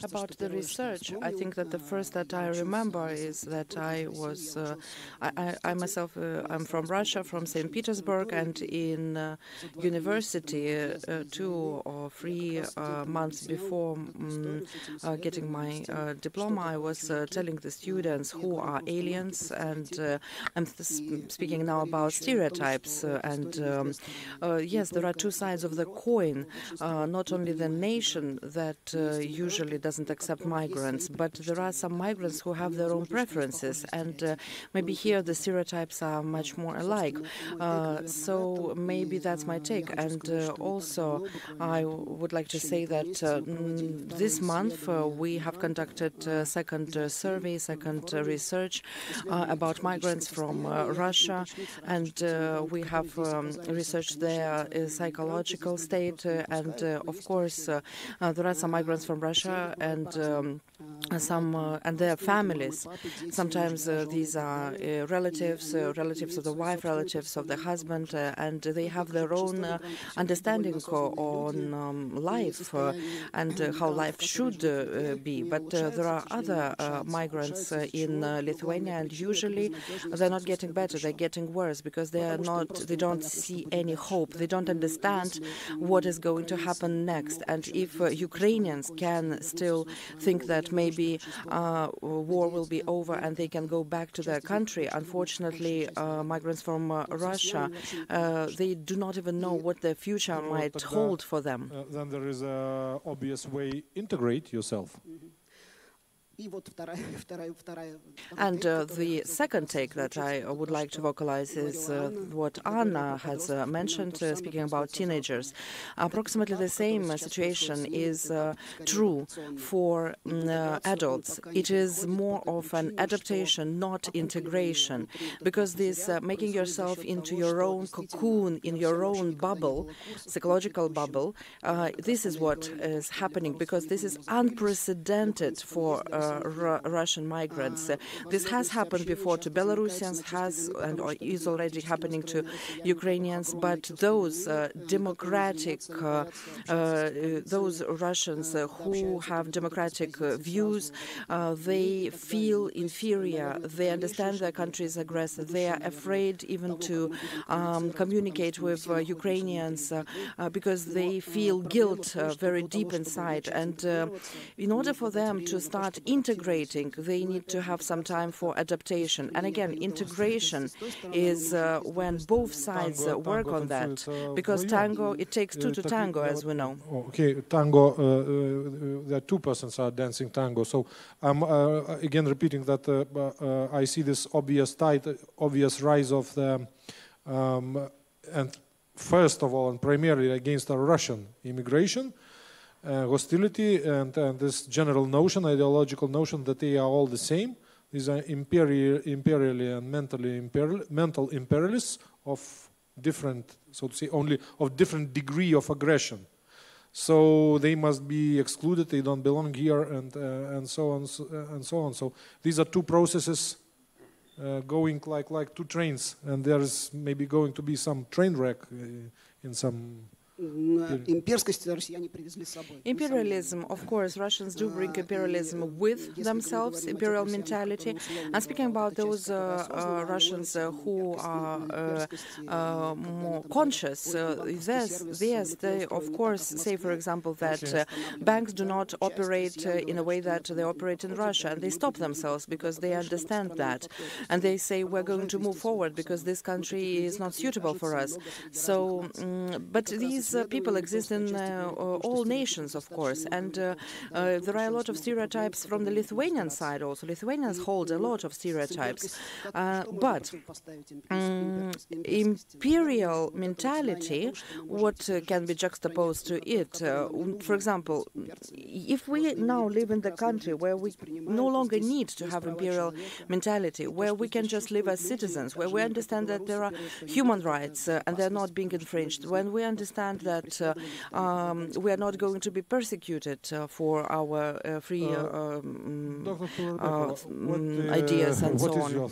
About the research, I think that the first that I remember is that I myself, I'm from Russia, from St. Petersburg, and in university 2 or 3 months before getting my diploma, I was telling the students who are aliens, and I'm speaking now about stereotypes, and yes, there are two sides of the coin, not only the nation that usually doesn't accept migrants, but there are some migrants who have their own preferences, and maybe here the stereotypes are much more alike. So maybe that's my take. And also I would like to say that this month we have conducted a second survey, second research about migrants from Russia, and we have researched their psychological state, and of course there are some migrants from Russia and and their families. Sometimes these are relatives of the wife, relatives of the husband, and they have their own understanding on life and how life should be. But there are other migrants in Lithuania, and usually they're not getting better, they're getting worse, because they don't see any hope, they don't understand what is going to happen next. And if Ukrainians can still think that maybe war will be over and they can go back to their country, unfortunately migrants from Russia, they do not even know what their future might hold for them. Then there is an obvious way: integrate yourself. And the second take that I would like to vocalize is what Anna has mentioned, speaking about teenagers. Approximately the same situation is true for adults. It is more of an adaptation, not integration, because this making yourself into your own cocoon, in your own bubble, psychological bubble, this is what is happening, because this is unprecedented for Russian migrants. This has happened before to Belarusians, or is already happening to Ukrainians, but those democratic, those Russians who have democratic views, they feel inferior, they understand their country is aggressor, they are afraid even to communicate with Ukrainians because they feel guilt very deep inside. And in order for them to start integrating, they need to have some time for adaptation. And again, integration is when both sides work on that, because tango, it takes two to tango, as we know. Okay, tango, the two persons are dancing tango. So I'm again repeating that I see this obvious rise of the, and first of all and primarily against the Russian immigration, hostility, and this general notion, ideological notion that they are all the same. These are imperially and mental imperialists of different, so to say, only of different degree of aggression. So they must be excluded, they don't belong here, and so on and so on. So these are two processes going like two trains, and there is maybe going to be some train wreck in some. Imperialism, of course, Russians do bring imperialism with themselves, imperial mentality. And speaking about those Russians who are more conscious, yes, they of course say, for example, that banks do not operate in a way that they operate in Russia, and they stop themselves because they understand that. And they say, we're going to move forward because this country is not suitable for us. So, but these people exist in all nations, of course, and there are a lot of stereotypes from the Lithuanian side also. Lithuanians hold a lot of stereotypes, but imperial mentality, what can be juxtaposed to it? For example, if we now live in the country where we no longer need to have imperial mentality, where we can just live as citizens, where we understand that there are human rights and they're not being infringed, when we understand that we are not going to be persecuted for our free ideas and so on.